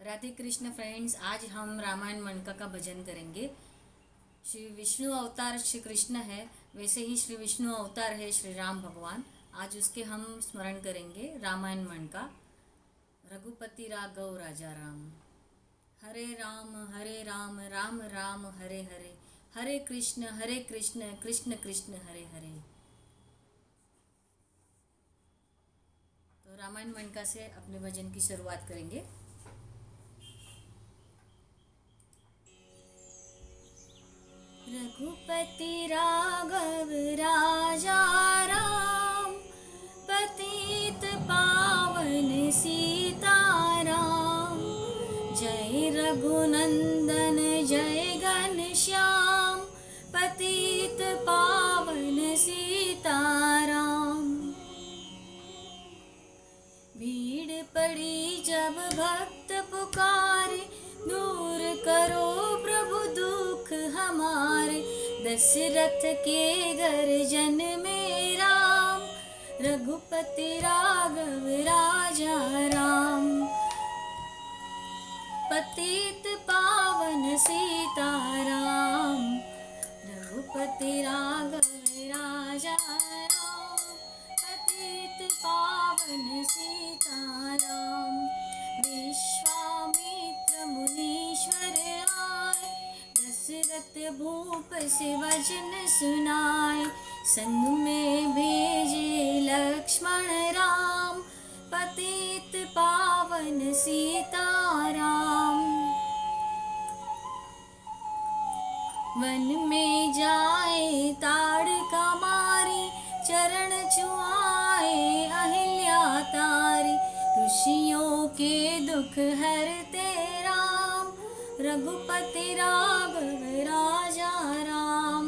Radhe Krishna friends, आज हम रामायण मनका का भजन करेंगे। श्री विष्णु अवतार श्री कृष्ण है, वैसे ही श्री विष्णु अवतार है श्री राम भगवान। आज उसके हम स्मरण करेंगे रामायण मनका। रघुपति राघव राजा राम। हरे राम राम राम हरे हरे, हरे कृष्ण कृष्ण कृष्ण हरे हरे। तो रामायण मनका से अपने भजन की शुरुआत करेंगे। रघुपति राघव राजा राम, पतित पावन सीताराम। जय रघुनंदन जय घनश्याम, पतित पावन सीताराम। भीड़ पड़ी जब भक्त पुकारे, दूर करो प्रभु दुख हमारे। दशरथ के गर्जन में राम, रघुपति राघव राजा राम। पतित पावन सीताराम, रघुपति राघव राजा राम। पतित पावन सीताराम। विश्वामित्र मुनीश्वर आए, दशरथ भूप से वचन सुनाए। संग में भेजे लक्ष्मण राम, पतित पावन सीताराम। वन में जाए ताड़का मारी, चरण छुआए अहिल्या तारी। ऋषियों के दुख हरते राम, रघुपति राघव राजा राम।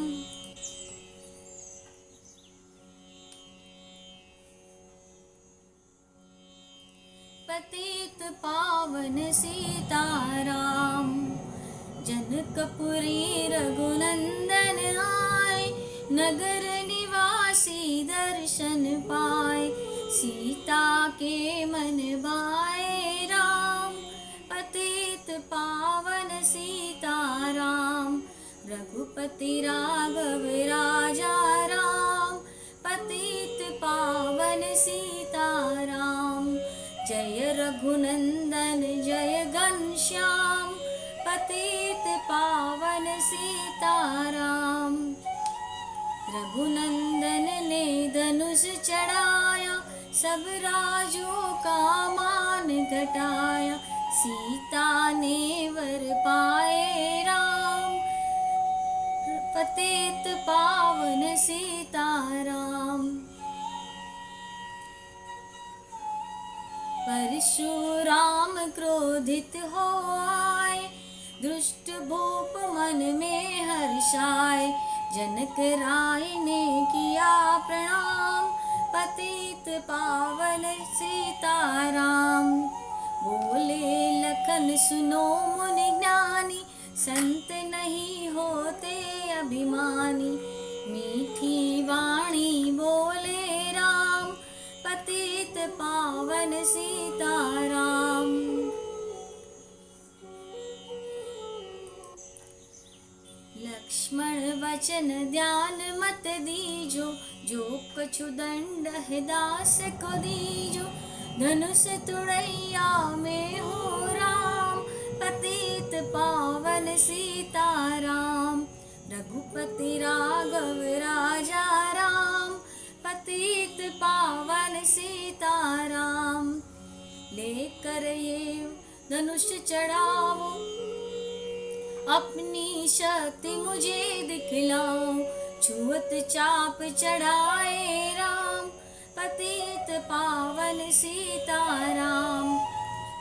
पतित पावन सीताराम। जनकपुरी रघुनंदन आए, नगर निवासी दर्शन पाए। सीता के मन भाए राम, पतित पावन सीताराम। रघुपति राघव राजा राम, पतित पावन सीताराम। जय रघुनंदन जय घनश्याम, पतित पावन सीताराम। रघुनंदन ने धनुष चढ़ाया, सब राजों का मान घटाया। सीता ने वर पाए राम, पतित पावन सीताराम। परशुराम क्रोधित हो आए, दुष्ट भूप मन में हर्षाए। जनक राय ने किया प्रणाम, पतित पावन सीताराम। बोले लखन सुनो मुनि ज्ञानी, संत नहीं होते अभिमानी। मीठी वाणी बोले राम, पतित पावन सीताराम। लक्ष्मण वचन ध्यान मत दीजो, जो कछु दंड है दास को दीजो। धनुष तुड़ैया में हो राम, पतित पावन सीताराम। रघुपति राघव राजा राम, पतित पावन सीताराम। लेकर ये धनुष चढ़ाओ, अपनी शक्ति मुझे दिखलाओ। छुअत चाप चढ़ाए राम, पतित पावन सीताराम।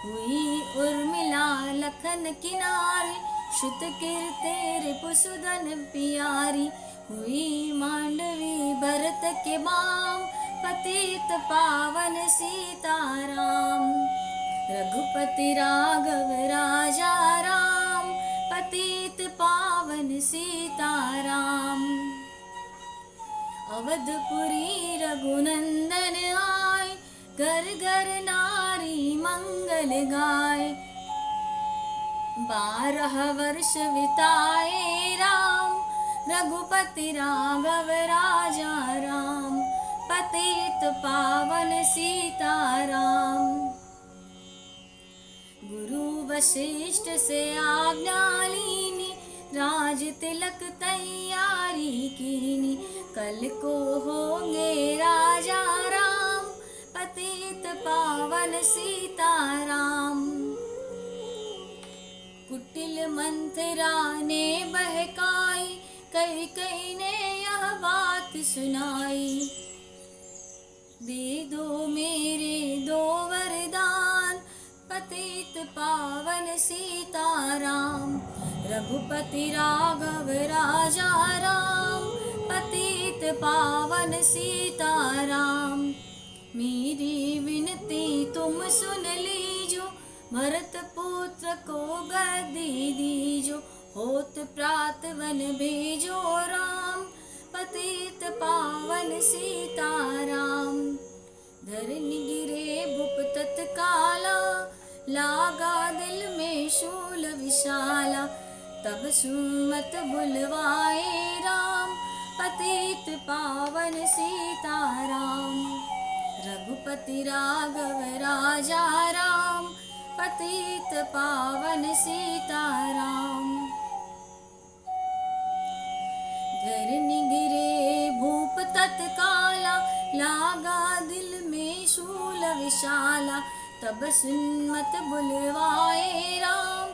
हुई उर्मिला लखन किनारे, श्रुत कीर्ति रिपुसुदन प्यारी। हुई मांडवी भरत के बाम, पतित पावन सीताराम। रघुपति राघव राजा राम, पतित पावन सीताराम। अवधपुरी रघुनंदन आए, घर घर नारी मंगल गाए। 12 वर्ष बिताए राम, रघुपति राघव राजा राम, पतित पावन सीताराम। गुरु वशिष्ठ से आज्ञा लीनी, राज तिलक तैयारी कीनी, कल को होंगे राजा राम, पतित पावन सीताराम। कुटिल मंत्रा ने बहकाई, कैकेयी ने यह बात सुनाई। दे दो मेरे 2 वरदान, पतित पावन सीताराम। रघुपति राघव राजा राम, पतित पावन सीताराम। मेरी विनती तुम सुन लीजो, भरत पुत्र को गद्दी दीजो। होत प्रात वन भेजो राम, पतित पावन सीताराम। धरनी गिरे भूप तत्काला, लागा दिल में शूल विशाला। तब सुमत बुलवाए राम, पतित पावन सीताराम। रघुपति राघव राजा राम, पतित पावन सीताराम। धरनी गिरे भूप तत्काला, लागा दिल में शूल विशाला। तब सुमत बुलवाए राम,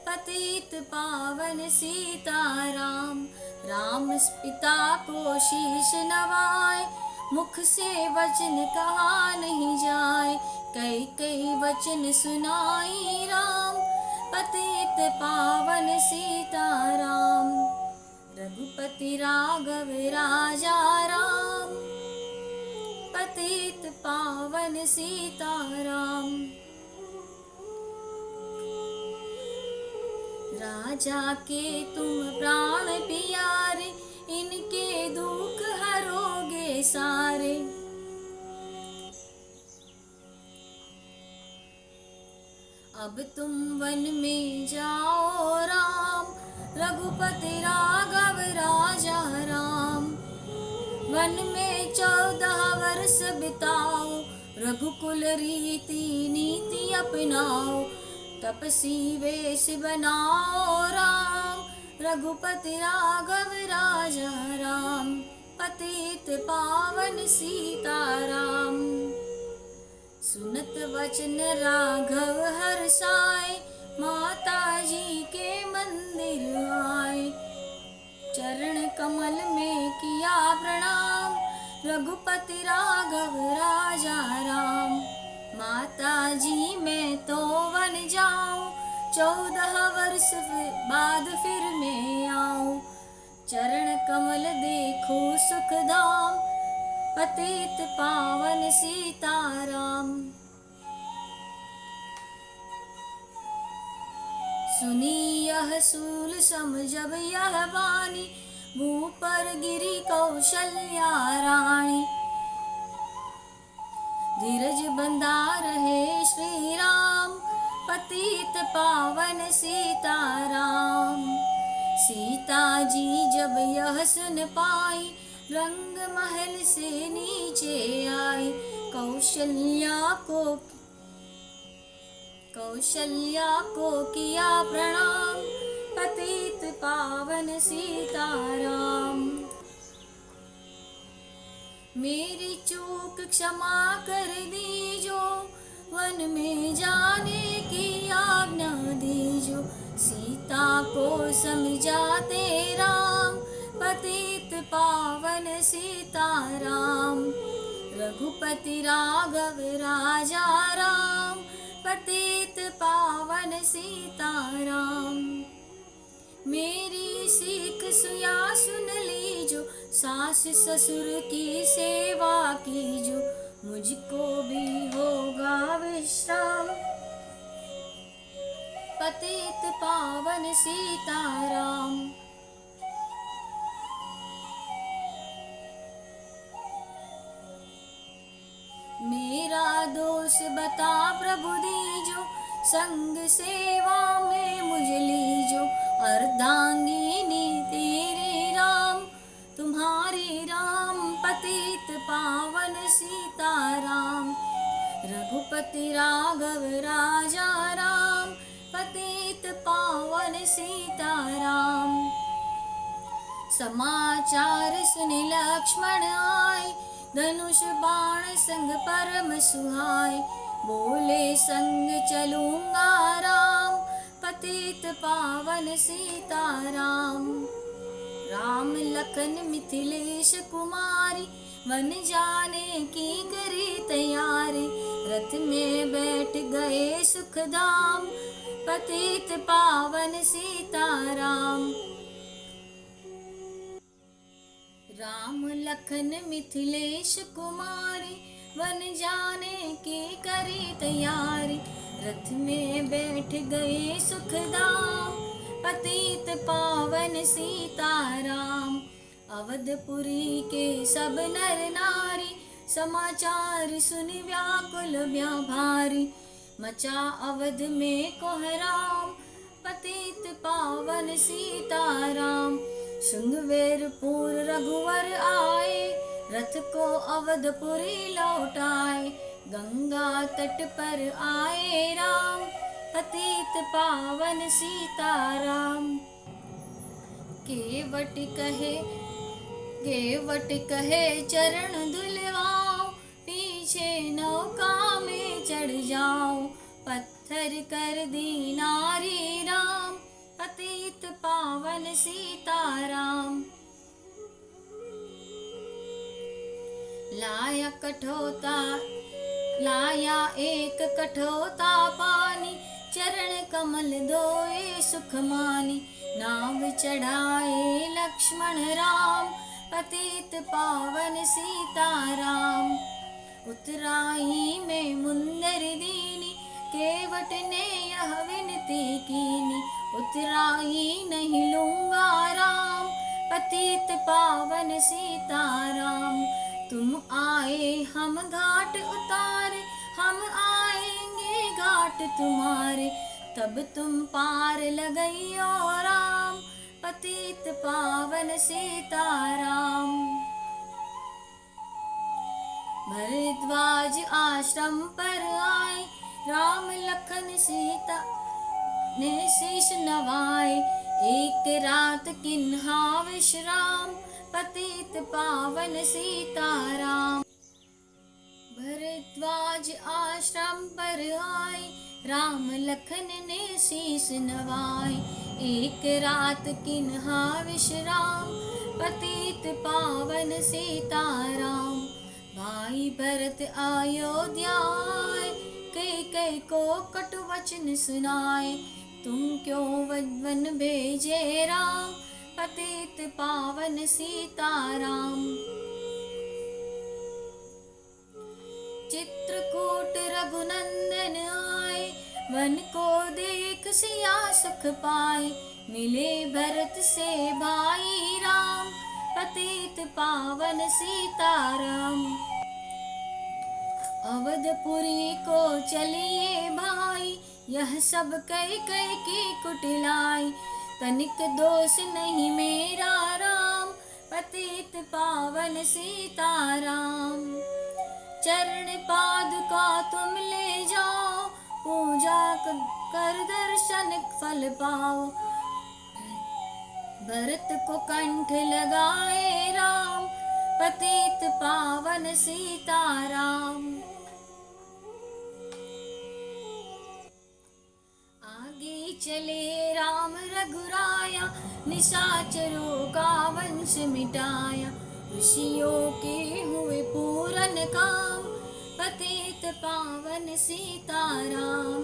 पतित पावन सीताराम। राम पिता को शीश नवाए, मुख से वचन कहा नहीं जाए। कई वचन सुनाई राम, पतित पावन सीताराम। रघुपति राघव राजा राम, पतित पावन सीताराम। राजा के तुम प्राण प्यारे, इनके दुख हरोगे सारे। अब तुम वन में जाओ राम, रघुपति राघव राजा राम। वन में 14 वर्ष बिताओ, रघुकुल रीति नीति अपनाओ। तपसी वेश बनाओ राम, रघुपति राघव राजा राम, पतित पावन सीताराम। सुनत वचन राघव हर्षाए, माता जी के मंदिर आए। चरण कमल में किया प्रणाम, रघुपति राघव राजा राम। माता जी मैं तो वन जाऊं, 14 वर्ष बाद फिर मैं आऊं। चरण कमल देखो सुखधाम, पतित पावन सीताराम। सुनी यह सूल सम जब यह वाणी, मुँह पर गिरी कौशल्या रानी। धीरज बंधा रहे श्री राम, पतित पावन सीताराम। सीता जी जब यह सुन पाई, रंग महल से नीचे आई। कौशल्या को किया प्रणाम, पतित पावन सीताराम। मेरी चूक क्षमा कर दीजो, वन में जाने की आज्ञा दीजो। सीता को समझाते राम, पतित पावन सीताराम। रघुपति राघव राजा राम, पतित पावन सीताराम। मेरी सीख सुया सुन लीजो, सास ससुर की सेवा कीजो। मुझको भी होगा विश्राम, पतित पावन सीताराम। मेरा दोष बता प्रभु दीजो, संग सेवा में मुझे रघुपति राघव राजा राम, पतित पावन सीताराम। समाचार सुनि लक्ष्मण आए, धनुष बाण संग परम सुहाए। बोले संग चलूंगा राम, पतित पावन सीताराम। राम लखन मिथिलेश कुमारी, वन जाने की करी तैयारी। रथ में बैठ गए सुखधाम, पतित पावन सीताराम। राम लखन मिथिलेश कुमारी, वन जाने की करी तैयारी। रथ में बैठ गए सुखधाम, पतित पावन सीताराम। अवधपुरी के सब नर नारी, समाचार सुनि व्याकुल व्याभारी। मचा अवध में कोहराम, पतित पावन सीताराम। श्रृंगवेरपुर रघुवर आए, रथ को अवधपुरी लौटाए। गंगा तट पर आए राम, पतित पावन सीताराम। केवट कहे चरण धुलवाओ, पीछे नौका में चढ़ जाओ। पत्थर कर दी नारी राम, पतित पावन सीताराम। लाया एक कठोता पानी, चरण कमल धोए सुख मानी। नाव चढ़ाए लक्ष्मण राम, पतित पावन सीताराम। उतराई में मुंदर दीनी, केवट ने यह विनती कीनी। उतराई नहीं लूंगा राम, पतित पावन सीताराम। तुम आए हम घाट उतारे, हम आएंगे घाट तुम्हारे। तब तुम पार लगइयो राम, पतित पावन सीताराम। भरद्वाज आश्रम पर आए, राम लखन सीता ने शीश नवाए। एक रात किन्हा विश्राम, पतित पावन सीताराम। भरद्वाज आश्रम पर आए, राम लखन ने शीश नवाए। एक रात किन्हा विश्राम, पतित पावन सीताराम। भाई भरत अयोध्या आए, कई को कटु वचन सुनाए। तुम क्यों वन भेजे राम, पतित पावन सीताराम। चित्रकूट रघुनंदन आए, वन को देख सिया सुख पाए। मिले भरत से भाई राम, पतित पावन सीताराम। अवधपुरी को चलिए भाई, यह सब कई की कुटिलाई। तनिक दोष नहीं मेरा राम, पतित पावन सीताराम। चरण पादुका तुम ले जाओ, पूजा कर दर्शन फल पाओ। भरत को कंठ लगाए राम, पतित पावन सीताराम। आगे चले राम रघुराया, निशाचरों का वंश मिटाया। ऋषियों के हुए पूरन काम, पतित पावन सीताराम।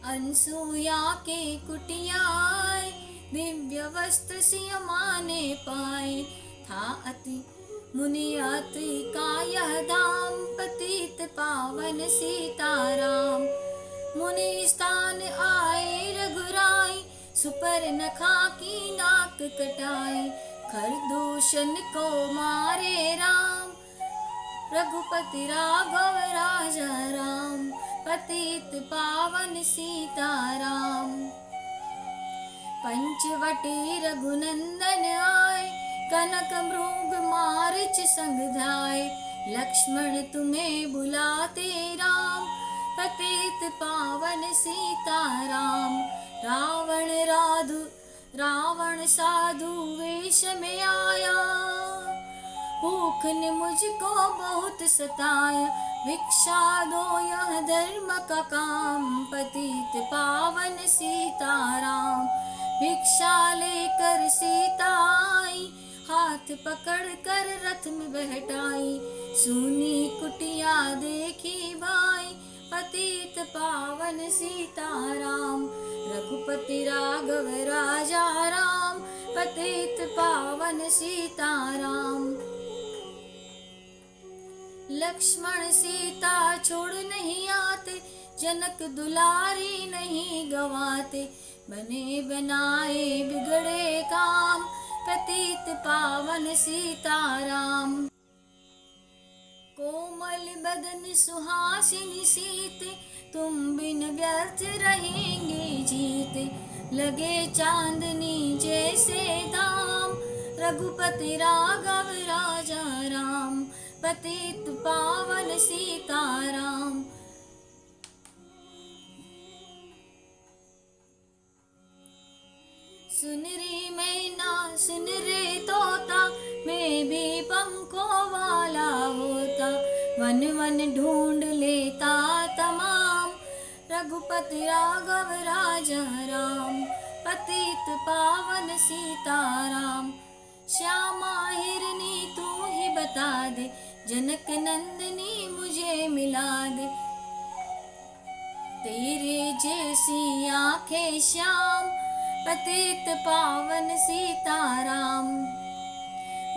अनसुया के कुटिया आए, दिव्य वस्त्र सिय माने पाए। था अति मुनि अति का यह धाम, पतित पावन सीताराम। मुनि स्थान आए रघुराई, सुपर्णखा की नाक कटाई। खरदूषण को मारे राम, रघुपति राघव राजा राम, पतित पावन सीताराम। पंचवटी रघुनंदन आए, कनक मृग मारिच संग धाये। लक्ष्मण तुम्हें बुलाते राम, पतित पावन सीताराम। रावण साधु वेश में आया, भूख ने मुझको बहुत सताया, भिक्षा दो यह धर्म का काम, पतित पावन सीताराम। भिक्षा लेकर सीता आई, हाथ पकड़ कर रथ में बैठाई, सुनी कुटिया देखी भाई, पतित पावन सीताराम। रघुपति राघव राजा राम, पतित पावन सीताराम। लक्ष्मण सीता छोड़ नहीं आते, जनक दुलारी नहीं गवाते, बने बनाए बिगड़े काम, पतित पावन सीताराम। कोमल बदन सुहासिनी सीते, तुम बिन व्यर्थ रहेंगे जीते, लगे चांदनी जैसे दाम, रघुपति राघव राजा राम, पतित पावन सीताराम। सुन रे मैना सुन रे तोता, मैं भी पंखों वाला होता, वन वन ढूंढ लेता तमाम, रघुपति राघव राजा राम, पतित पावन सीताराम। श्यामा हिरनी तू ही बता दे, जनक नंदनी मुझे मिला दे, तेरे जैसी आंखें श्याम, पतित पावन सीताराम।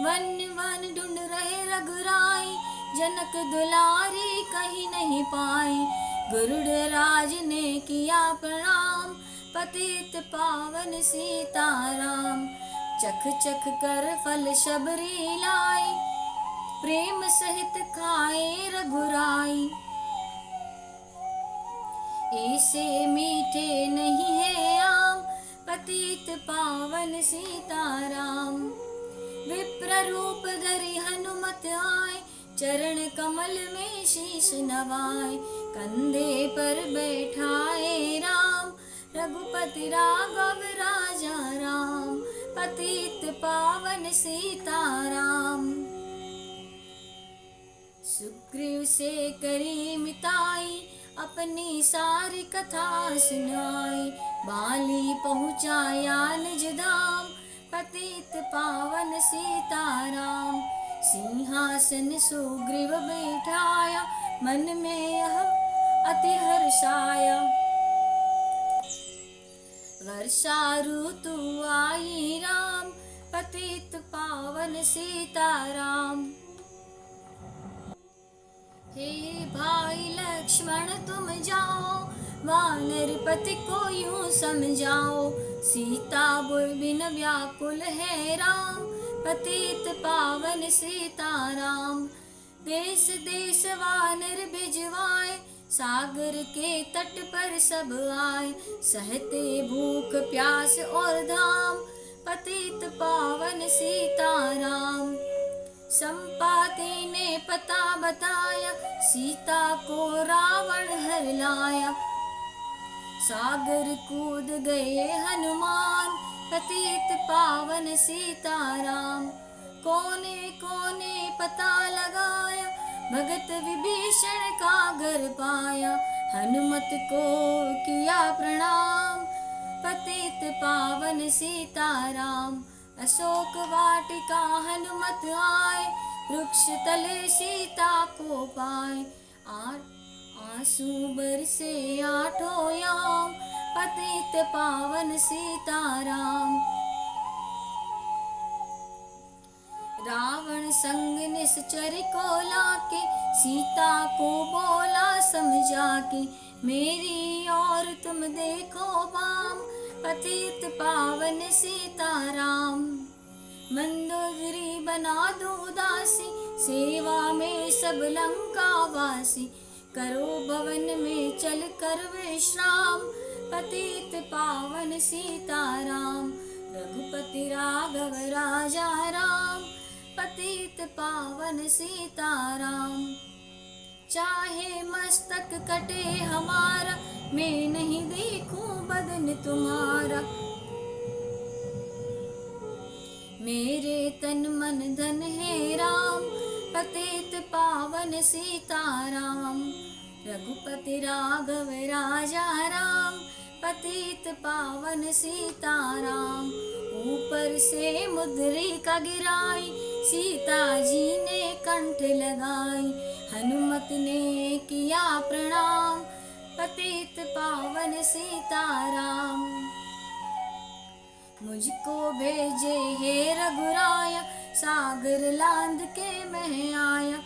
वन वन ढूंढ रहे रघुराई, जनक दुलारी कहीं नहीं पाई, गरुड़राज ने किया प्रणाम, पतित पावन सीताराम। चख चख कर फल शबरी लाई, प्रेम सहित खाए रघुराई, ऐसे मीठे नहीं है आम, पतित पावन सीताराम। विप्र रूप धरि हनुमत आए, चरण कमल में शीश नवाए, कंधे पर बैठाए राम, रघुपति राघव राजा राम, पतित पावन सीताराम। सुग्रीव से करी मिताई, अपनी सारी कथा सुनाई, बाली पहुँचाया निज धाम, पतित पावन सीताराम। सिंहासन सुग्रीव बैठाया, मन में यह अति हर्षाया, वर्षा ऋतु आई राम, पतित पावन सीताराम। हे भाई लक्ष्मण तुम जाओ, वानर पति को यूं समझाओ, सीता बिन व्याकुल है राम, पतित पावन सीताराम। देश देश वानर भिजवाए, सागर के तट पर सब आए, सहते भूख प्यास और धाम, पतित पावन सीताराम। संपाति ने पता बताया, सीता को रावण हर लाया, सागर कूद गए हनुमान, पतित पावन सीताराम। कोने कोने पता लगाया, भगत विभीषण का घर पाया, हनुमत को किया प्रणाम, पतित पावन सीताराम। अशोक वाटिका हनुमत आए, वृक्ष तले सीता को पाए, आंसू बरसे आठों याम, पतित पावन सीताराम। रावण संग निश्चर को लाके, सीता को बोला समझा के, मेरी और तुम देखो बाम, पतित पावन सीताराम। मंदोदरी बना दो दासी, सेवा में सब लंका वासी, करो भवन में चल कर विश्राम, पतित पावन सीताराम। रघुपति राघव राजा राम, पतित पावन सीताराम। चाहे मस्तक कटे हमारा, मैं नहीं देखूं बदन तुम्हारा। मेरे तन मन धन है राम, पतित पावन सीताराम। रघुपति राघव राजा राम, पतित पावन सीताराम। ऊपर से मुद्रिका गिराई, सीता जी ने कंठ लगाई। हनुमत ने किया प्रणाम, पतित पावन सीताराम। मुझको भेजे हे रघुराया, सागर लांघ के मैं आया।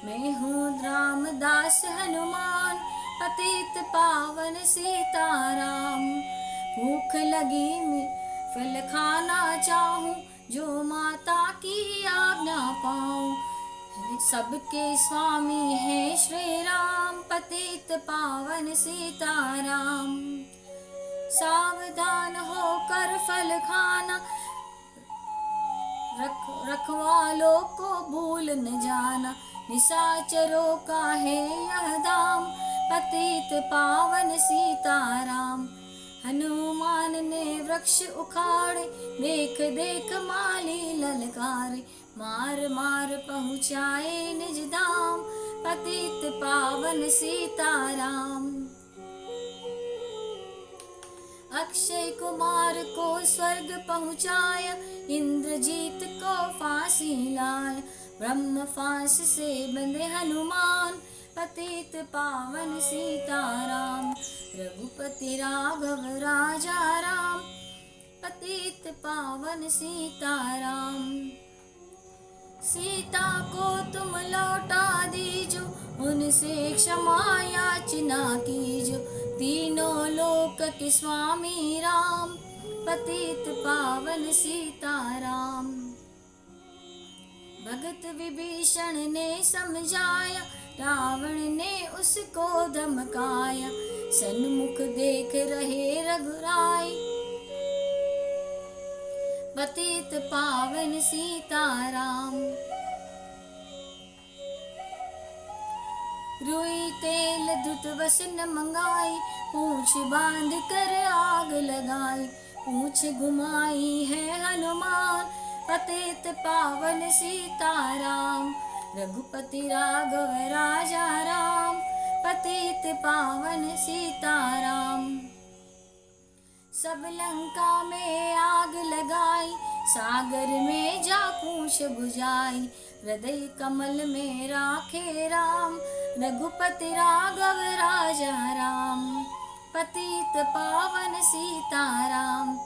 मैं हूँ रामदास हनुमान, पतित पावन सीताराम। भूख लगी मैं फल खाना चाहूं, जो माता की आज्ञा पाऊं। सबके स्वामी है श्री राम, पतित पावन सीताराम। सावधान होकर फल खाना, रखवालों को भूल न जाना। निशाचरों का है यह धाम, पतित पावन सीताराम। हनुमान ने वृक्ष उखाड़े, देख देख माली ललकारे। मार मार पहुँचाए निज धाम, पतित पावन सीताराम। अक्षय कुमार को स्वर्ग पहुँचाया, इंद्रजीत को फांसी लाया। ब्रह्म फांस से बंधे हनुमान, पतित पावन सीताराम। रघुपति राघव राजा राम, पतित पावन सीताराम। सीता को तुम लौटा दीजो, उनसे क्षमा याचना कीजो। तीनों लोक के स्वामी राम, पतित पावन सीताराम। भगत विभीषण ने समझाया, रावण ने उसको धमकाया। सन्मुख देख रहे रघुराई, पतित पावन सीताराम। रुई तेल धुत वसन मंगाई, पूंछ बांध कर आग लगाई। पूंछ घुमाई है हनुमान, पतित पावन सीताराम। रघुपति राघव राजा राम, पतित पावन सीताराम। सब लंका में आग लगाई, सागर में जा पूंछ बुझाई। हृदय कमल में राखे राम, रघुपति राघव राजा राम। पतित पावन सीताराम।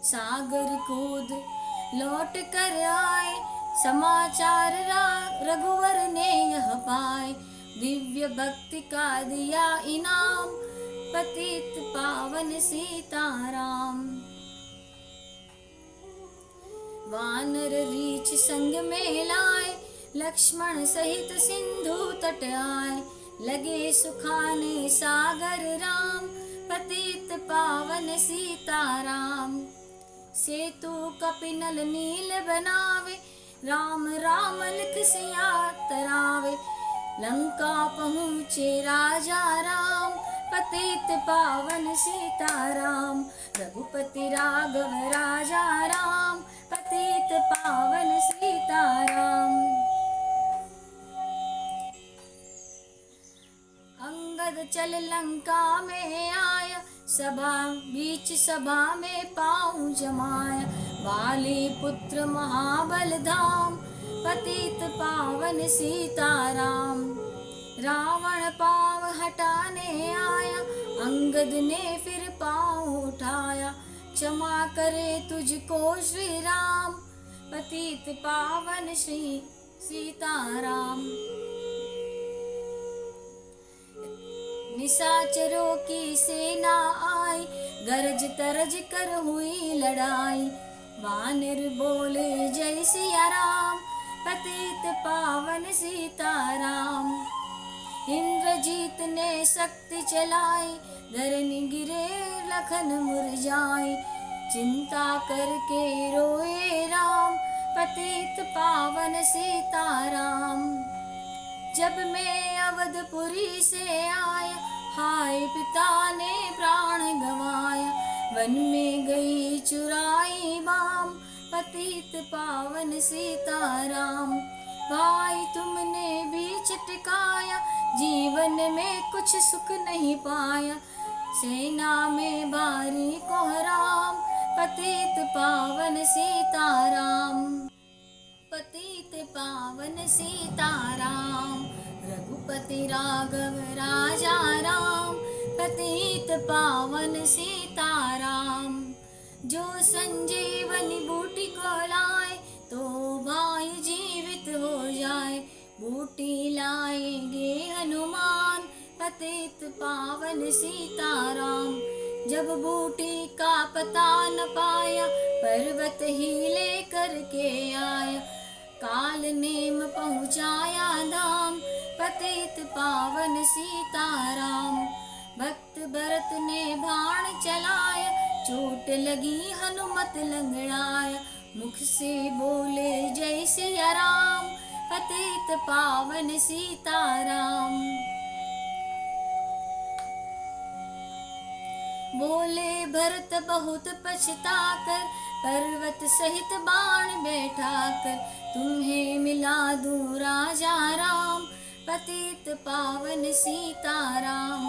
सागर कूद लौट कर आए, समाचार रघुवर ने यह पाए। दिव्य भक्ति का दिया इनाम, पतित पावन सीताराम। वानर रीछ संग में लाए, लक्ष्मण सहित सिंधु तट आए। लगे सुखाने सागर राम, पतित पावन सीताराम। सेतु कपिनल नील बनावे, राम राम लिख सिया तरावे। लंका पहुँचे राजा राम, पतित पावन सीताराम। रघुपति राघव राजा राम, पतित पावन सीताराम। अंगद चल लंका में आया, बीच सभा में पाँव जमाया। बाली पुत्र महाबल धाम, पतित पावन सीताराम। रावण पाँव हटाने आया, अंगद ने फिर पाँव उठाया। क्षमा करे तुझको श्री राम, पतित पावन श्री सीताराम। निशाचरों की सेना आई, गरज तरज कर हुई लड़ाई। वानर बोले जय सिया राम, पतित पावन सीताराम। इंद्रजीत ने शक्ति चलाई, धरनी गिरे लखन मुरझाई। चिंता करके रोए राम, पतित पावन सीताराम। जब मैं अवधपुरी से आया, हाय पिता ने प्राण गंवाया। वन में गई चुराई बाम, पतित पावन सीताराम। भाई तुमने भी चटकाया, जीवन में कुछ सुख नहीं पाया। सेना में भारी कोहराम, पतित पावन सीताराम। पतित पावन सीताराम। रघुपति राघव राजा राम, पतित पावन सीताराम। जो संजीवनी बूटी को लाए, तो भाई जीवित हो जाए। बूटी लाएंगे हनुमान, पतित पावन सीताराम। जब बूटी का पता न पाया, पर्वत ही लेकर के आया। काल नेम पहुँचाया धाम, पतित पावन सीताराम। भक्त भरत ने बाण चलाया, चोट लगी हनुमत लंगड़ाया। मुख से बोले जय सिया राम, पतित पावन सीताराम। बोले भरत बहुत पछताकर, पर्वत सहित बाण बैठा कर। तुम्हें मिला दूं राजा राम, पतित पावन सीताराम।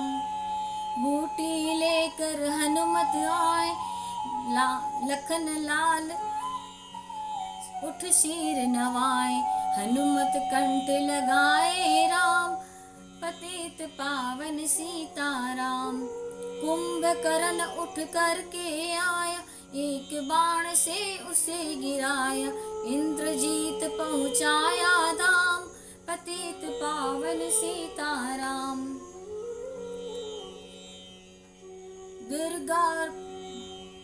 बूटी लेकर हनुमत आए, लखन लाल उठ शीर नवाए। हनुमत कंठ लगाए राम, पतित पावन सीताराम। कुंभकर्ण उठ कर के आया, एक बाण से उसे गिराया। इंद्रजीत पहुँचाया धाम, पतित पावन सीताराम।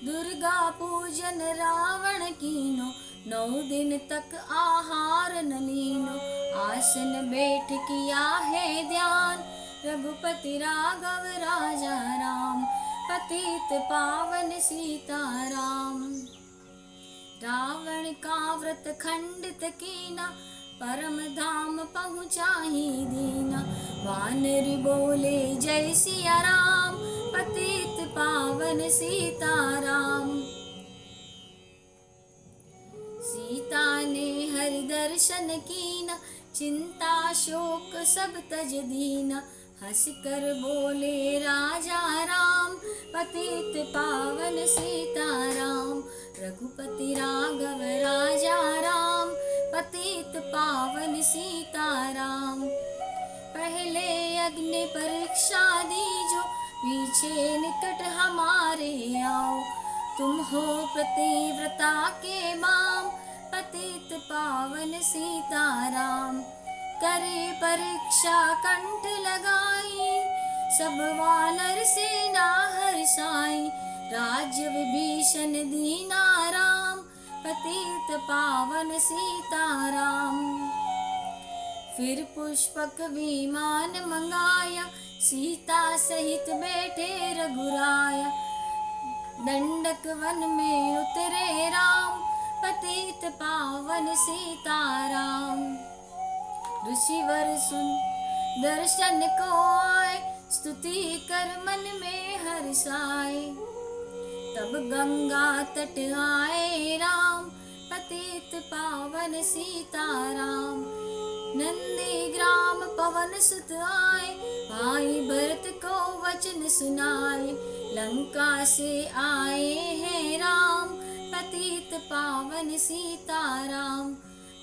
दुर्गा पूजन रावण कीनो, 9 दिन तक आहार न लीनो। आसन बैठ किया है ध्यान, रघुपति राघव राजा राम, पतित पावन सीताराम। रावण का व्रत खंडित कीना, परम धाम पहुँचा ही दीना। वानर बोले जय सिया राम, पतित पावन सीताराम। सीता ने हरि दर्शन कीना, चिंता शोक सब तज दीना। हंस कर बोले राजा राम, पतित पावन सीताराम। रघुपति राघव राजा राम, पतित पावन सीताराम। पहले अग्नि परीक्षा दीजो, पीछे निकट हमारे आओ। तुम हो पतिव्रता के माम, पतित पावन सीताराम। करे परीक्षा कंठ लगाई, सब वानर सेना हर्षाई। राज्य विभीषण दीना राम, पतित पावन सीताराम। फिर पुष्पक विमान मंगाया, सीता सहित बैठे रघुराया। दंडक वन में उतरे राम, पतित पावन सीताराम। ऋषिवर सुन दर्शन को आए, स्तुति कर मन में हर्षाए। तब गंगा तट आए राम, पतित पावन सीताराम। नंदी ग्राम पवन सुत आए, भाई भरत को वचन सुनाए। लंका से आए हैं राम, पतित पावन सीताराम।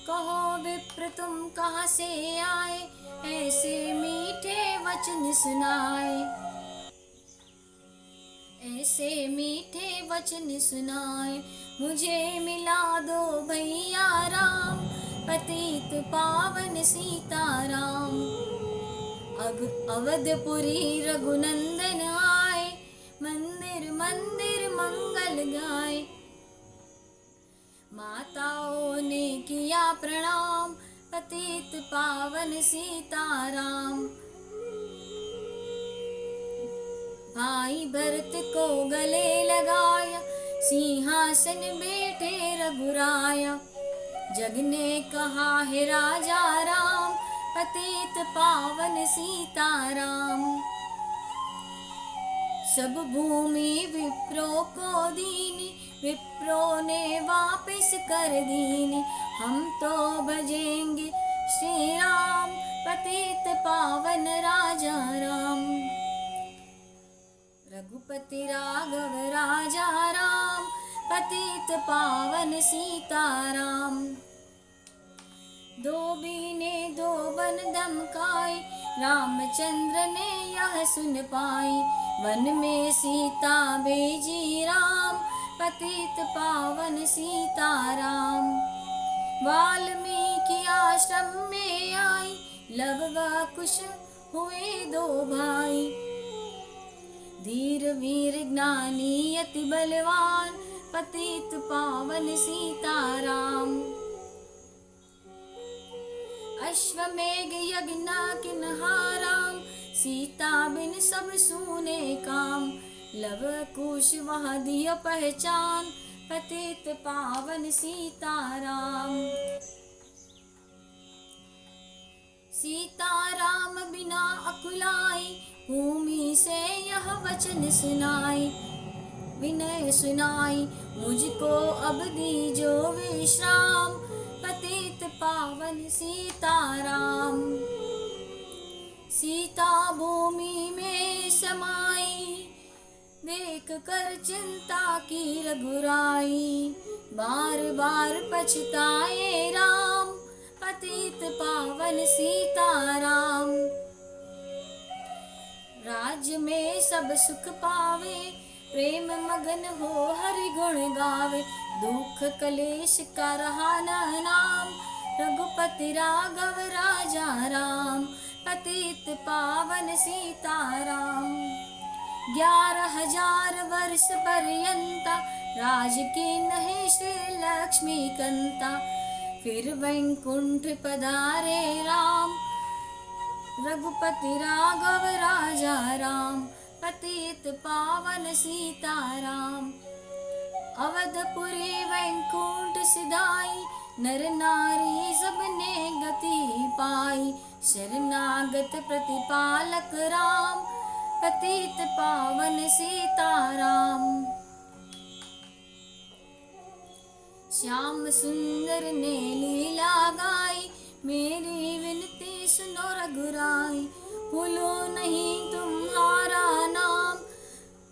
कहो विप्र तुम कहाँ से आए, ऐसे मीठे वचन सुनाए। ऐसे मीठे वचन सुनाए। मुझे मिला दो भैया राम, पतित पावन सीताराम। अवधपुरी रघुनंदन आए, मंदिर मंदिर मंगल गाए। माताओं ने किया प्रणाम, पतित पावन सीताराम। भाई भरत को गले लगाया, सिंहासन बैठे रघुराया। जग ने कहा है राजा राम, पतित पावन सीताराम। सब भूमि विप्रो को दीनी, विप्रो ने वापिस कर दीनी। हम तो भजेंगे श्री राम, पतित पावन राजा राम। रघुपति राघव राजा राम, पतित पावन सीताराम। दो बीने दो बन दमकाई, रामचंद्र ने यह सुन पाई। वन में सीता भेजी राम, पतित पावन सीताराम। वाल्मीकि आश्रम में आई, लव व कुश हुए दो भाई। धीर वीर ज्ञानी अति बलवान, पतित पावन सीताराम। अश्वमेघ यज्ञ किन्हाराम, सीता बिन सब सूने काम। लव कुश वह दियो पहचान, पतित पावन सीताराम। सीताराम बिना अकुलाई, भूमि से यह वचन सुनाई। विनय सुनाई मुझको अब दीजो विश्राम, पतित पावन सीताराम। सीता भूमि में समाई, देख कर चिंता की रघुराई। बार बार पछताए राम, पतित पावन सीताराम। राज्य में सब सुख पावे, प्रेम मगन हो हरि गुण गावे। दुख कलेश का रहा न नाम, रघुपति राघव राजा राम, पतित पावन सीताराम। 11,000 वर्ष पर्यंता, राज कीन है श्री लक्ष्मी कंता। फिर वैकुंठ पधारे राम, रघुपति राघव राजा राम, पतित पावन सीताराम। अवधपुरी वैकुंठ सिधाई, नर नारी सबने गति पाई। शरणागत प्रतिपालक राम, पतित पावन सीताराम। श्याम सुंदर ने लीला गाई, मेरी विनती सुनो रघुराई। भूलो नहीं तुम्हारा नाम,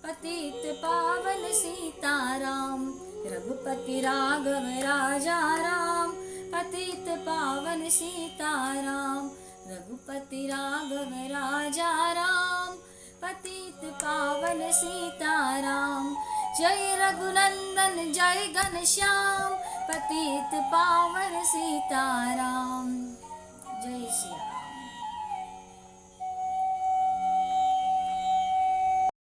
पतित पावन सीताराम। रघुपति राघव राजा राम, पतित पावन सीताराम। रघुपति राघव राजा राम, पतित पावन सीताराम। जय रघुनंदन जय घनश्याम, पतित पावन सीताराम। जय श्री राम।